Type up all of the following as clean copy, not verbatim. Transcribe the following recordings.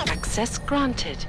Access granted.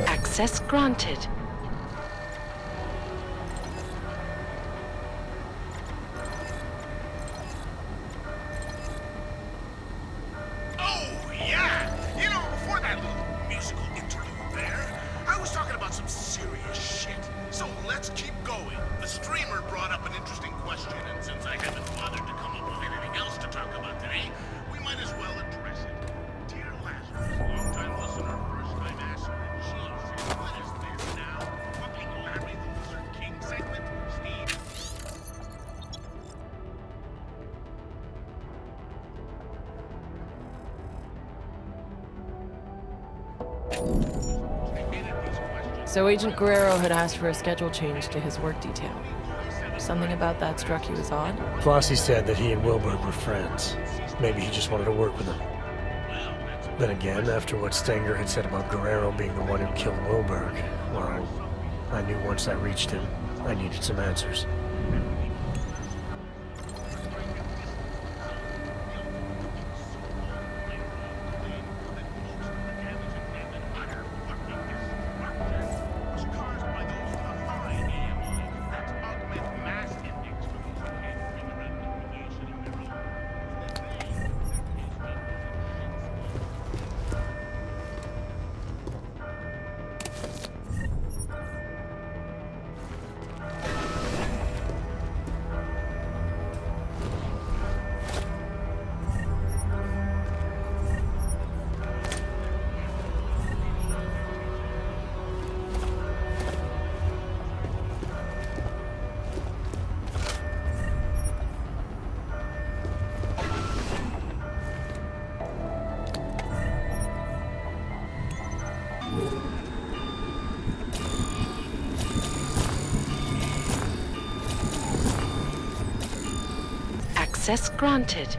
Access granted. Oh, yeah! You know, before that little musical interlude there, I was talking about some serious shit. So let's keep going. The streamer brought up an interesting question, and since I haven't bothered to come up with anything else to talk about today, we might as well address it. Dear Lazarus, long-time listener, first-time asser, Jesus, what is this now? Fucking Larry the Lizard King segment? Steve? So Agent Guerrero had asked for a schedule change to his work detail. Something about that struck you as odd? Flossie said that he and Wilberg were friends. Maybe he just wanted to work with him. Then again, after what Stenger had said about Guerrero being the one who killed Wilberg, well, I knew once I reached him, I needed some answers. Access granted.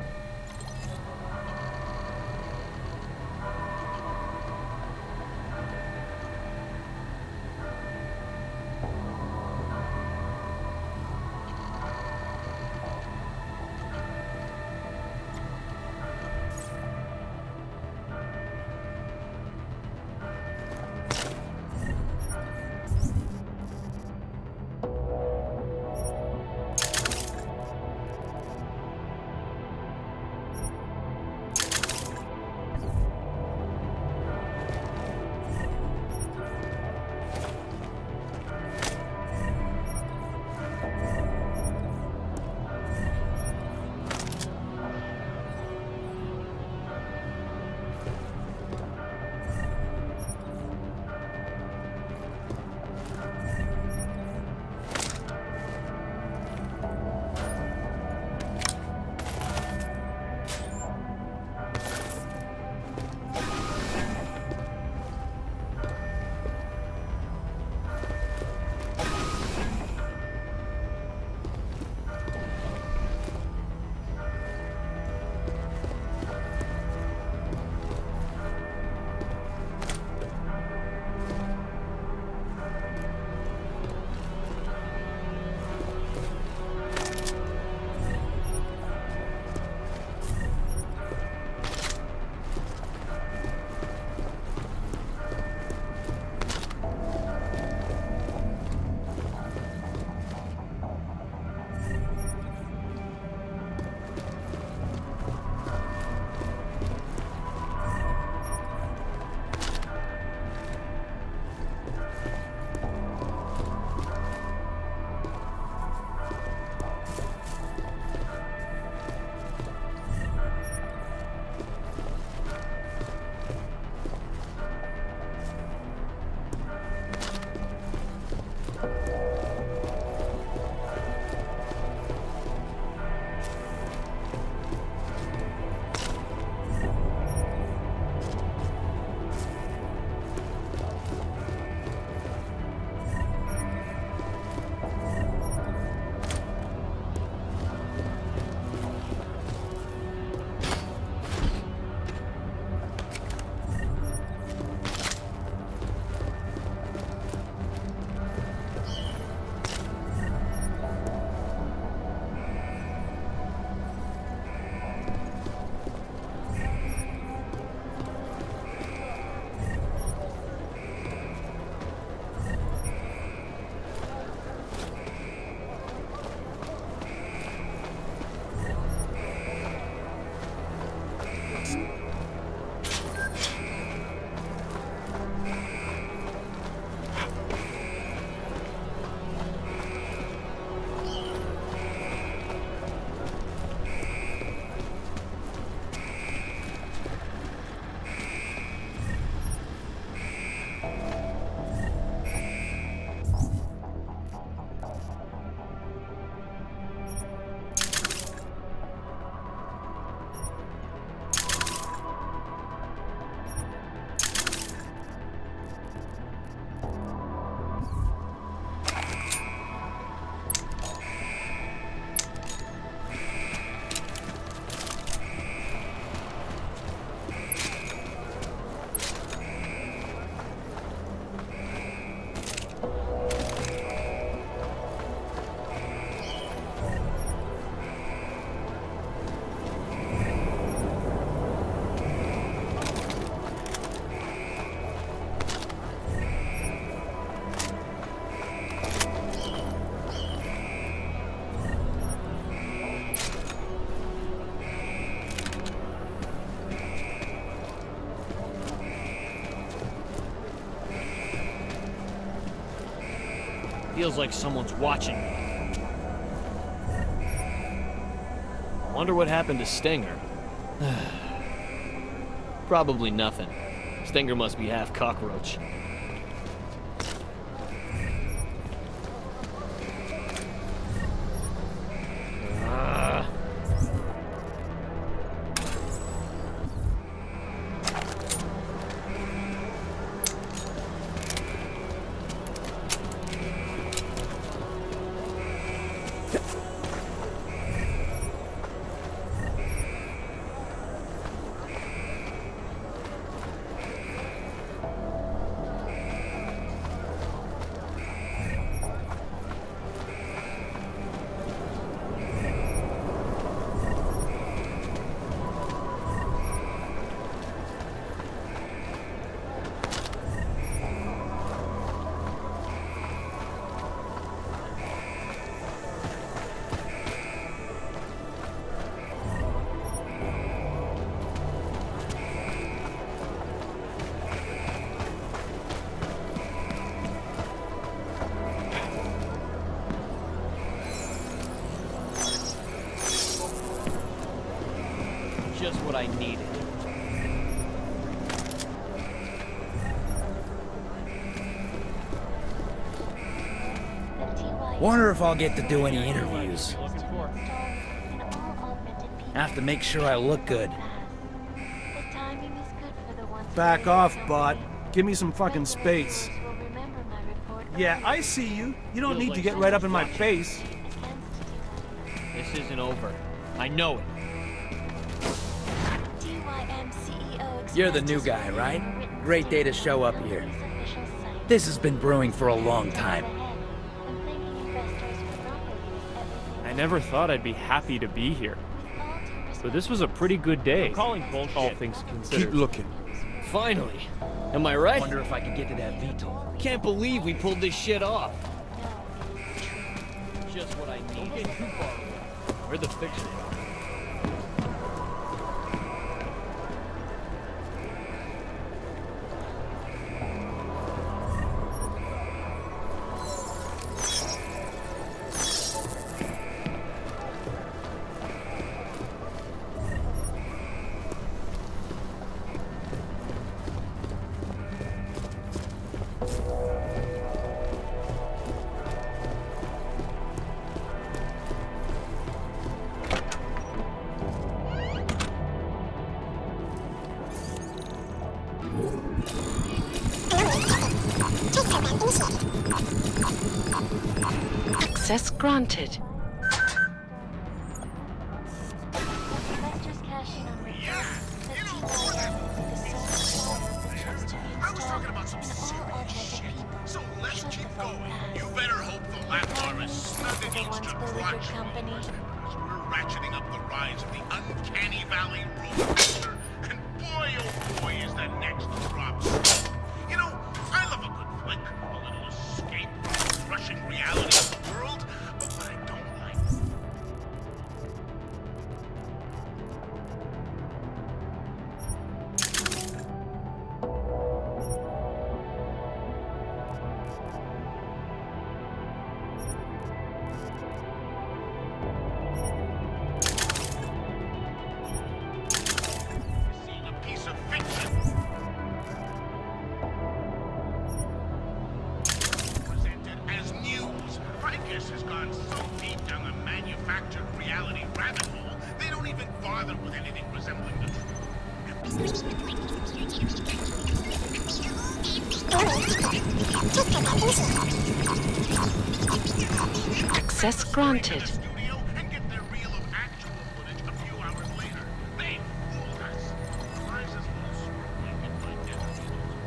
Feels like someone's watching me. Wonder what happened to Stinger. Probably nothing. Stinger must be half cockroach. Just what I needed. Wonder if I'll get to do any interviews. Have to make sure I look good. Back off, bot. Give me some fucking space. Yeah, I see you. You don't need to get right up in my face. This isn't over. I know it. You're the new guy, right? Great day to show up here. This has been brewing for a long time. I never thought I'd be happy to be here. But this was a pretty good day. Calling bullshit. All things considered. Keep looking. Finally. Am I right? Wonder if I can get to that VTOL. Can't believe we pulled this shit off. Just what I need. Don't get too far away. Where'd the fiction go? Access granted. I was talking about some serious shit. So let's keep going. You better hope the lapdog is snug against your crotch. We're ratcheting up the rise of the uncanny valley roller coaster, and boy oh boy is that next drop. You know, I love a good flick, a little escape from the crushing reality of the world, but what I don't like. Seeing a piece of fiction presented as news. Praxis has gone so deep down the manufactured reality rabbit hole, they don't even bother with anything resembling the truth. Access granted. Studio and get their reel of actual footage a few hours later. They fooled us. Eliza's little swirling in my death.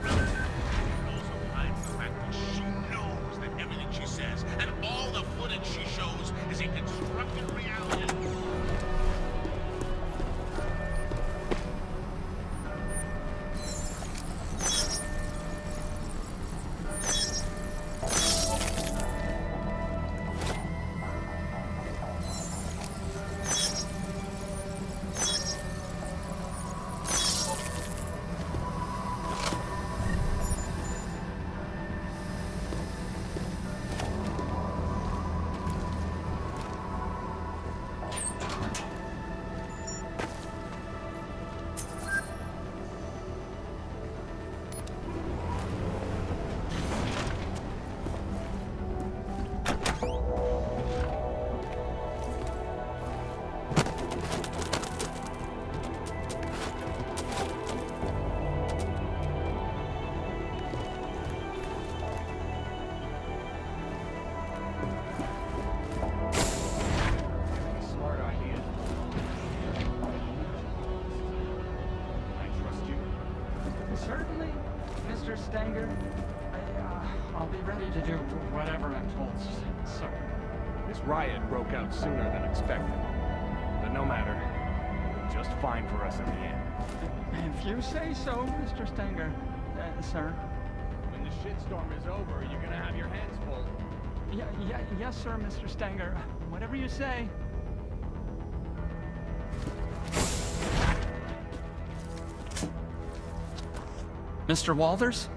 It also hides the fact that she knows that everything she says and all the footage she shows is a constructed reality. Stenger. I'll be ready to do whatever I'm told, sir. This riot broke out sooner than expected. But no matter. Just fine for us in the end. If you say so, Mr. Stenger, sir. When the shitstorm is over, you're gonna have your hands full. Yes, sir, Mr. Stenger. Whatever you say. Mr. Walters?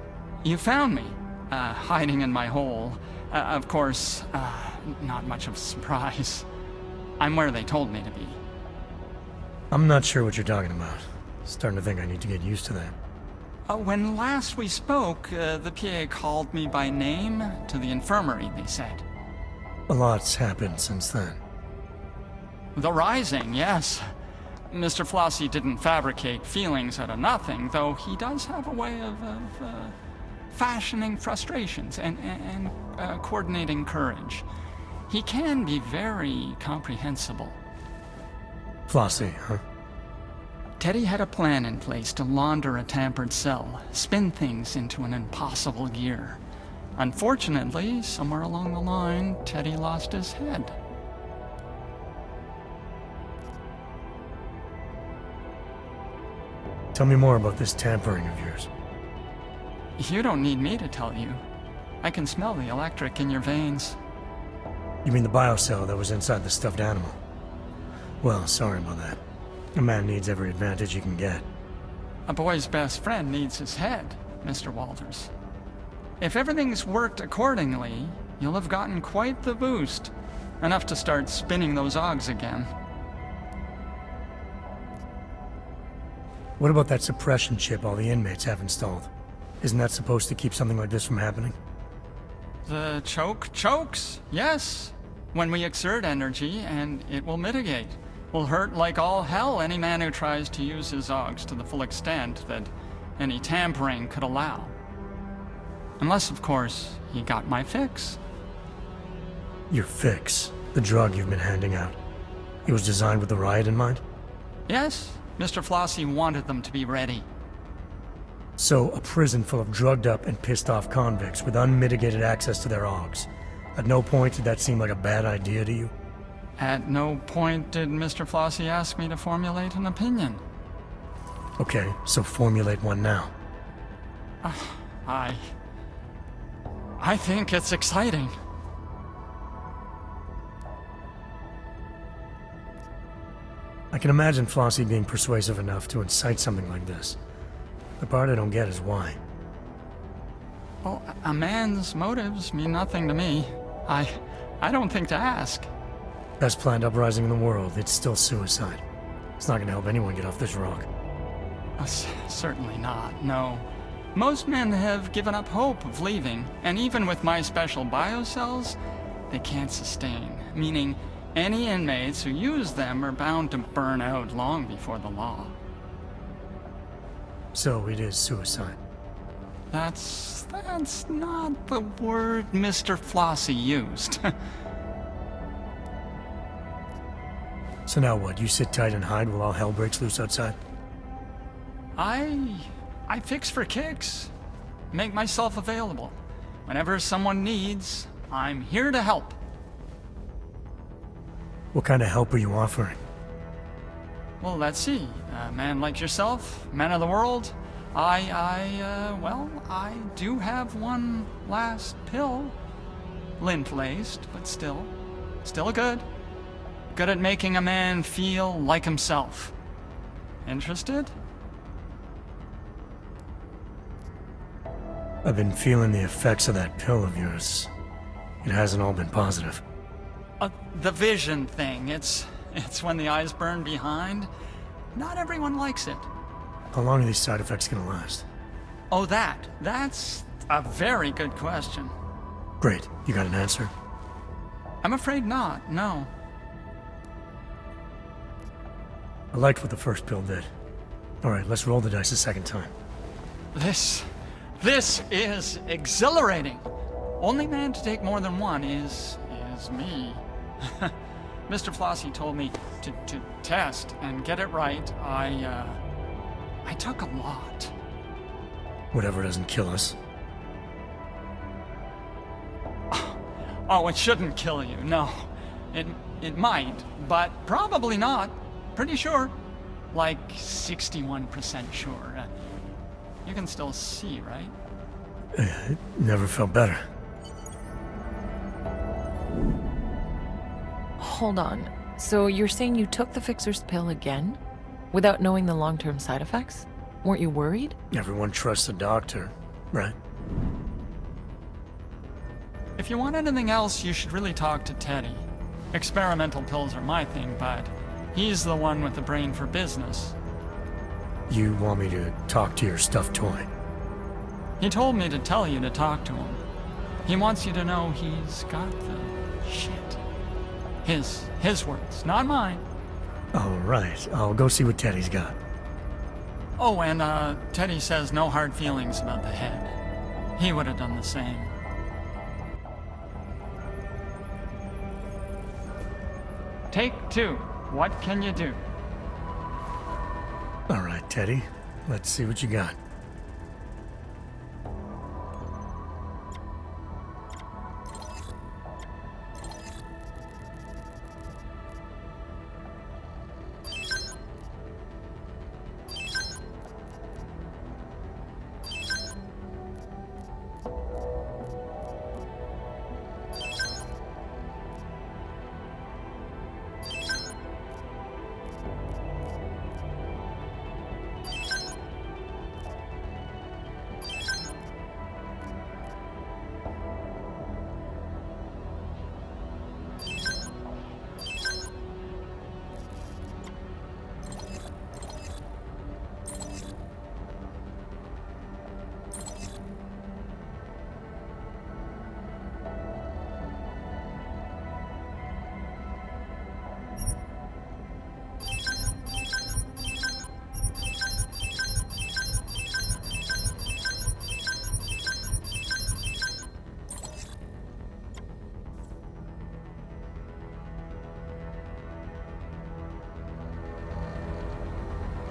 You found me. Hiding in my hole. Of course, not much of a surprise. I'm where they told me to be. I'm not sure what you're talking about. Starting to think I need to get used to that. When last we spoke, the PA called me by name to the infirmary, they said. A lot's happened since then. The Rising, yes. Mr. Flossie didn't fabricate feelings out of nothing, though he does have a way of fashioning frustrations and coordinating courage. He can be very comprehensible. Flossie, huh? Teddy had a plan in place to launder a tampered cell, spin things into an impossible gear. Unfortunately, somewhere along the line, Teddy lost his head. Tell me more about this tampering of yours. You don't need me to tell you. I can smell the electric in your veins. You mean the biocell that was inside the stuffed animal? Well, sorry about that. A man needs every advantage he can get. A boy's best friend needs his head, Mr. Walters. If everything's worked accordingly, you'll have gotten quite the boost. Enough to start spinning those Augs again. What about that suppression chip all the inmates have installed? Isn't that supposed to keep something like this from happening? The chokes? Yes. When we exert energy, and it will mitigate. Will hurt like all hell any man who tries to use his Augs to the full extent that any tampering could allow. Unless, of course, he got my fix. Your fix? The drug you've been handing out? It was designed with the riot in mind? Yes, Mr. Flossie wanted them to be ready. So, a prison full of drugged up and pissed off convicts with unmitigated access to their Augs. At no point did that seem like a bad idea to you? At no point did Mr. Flossie ask me to formulate an opinion. Okay, so formulate one now. I think it's exciting. I can imagine Flossie being persuasive enough to incite something like this. The part I don't get is why. Well, a man's motives mean nothing to me. I don't think to ask. Best planned uprising in the world, it's still suicide. It's not gonna help anyone get off this rock. Certainly not, no. Most men have given up hope of leaving, and even with my special biocells, they can't sustain. Meaning, any inmates who use them are bound to burn out long before the law. So it is suicide. That's not the word Mr. Flossie used. So now what, you sit tight and hide while all hell breaks loose outside? I fix for kicks. Make myself available. Whenever someone needs, I'm here to help. What kind of help are you offering? Well, let's see. A man like yourself, man of the world, I do have one last pill. Lint-laced, but still good. Good at making a man feel like himself. Interested? I've been feeling the effects of that pill of yours. It hasn't all been positive. The vision thing. It's when the eyes burn behind. Not everyone likes it. How long are these side effects gonna last? Oh, that's a very good question. Great. You got an answer? I'm afraid not, no. I liked what the first pill did. Alright, let's roll the dice a second time. This is exhilarating. Only man to take more than one is me. Mr. Flossie told me to test and get it right. I took a lot. Whatever doesn't kill us. Oh, it shouldn't kill you, no. It might, but probably not. Pretty sure. Like 61% sure. You can still see, right? It never felt better. Hold on. So you're saying you took the fixer's pill again? Without knowing the long-term side effects? Weren't you worried? Everyone trusts the doctor, right? If you want anything else, you should really talk to Teddy. Experimental pills are my thing, but he's the one with the brain for business. You want me to talk to your stuffed toy? He told me to tell you to talk to him. He wants you to know he's got the shit. His words, not mine. All right, I'll go see what Teddy's got. Oh, and Teddy says no hard feelings about the head. He would have done the same. Take 2. What can you do? All right, Teddy. Let's see what you got.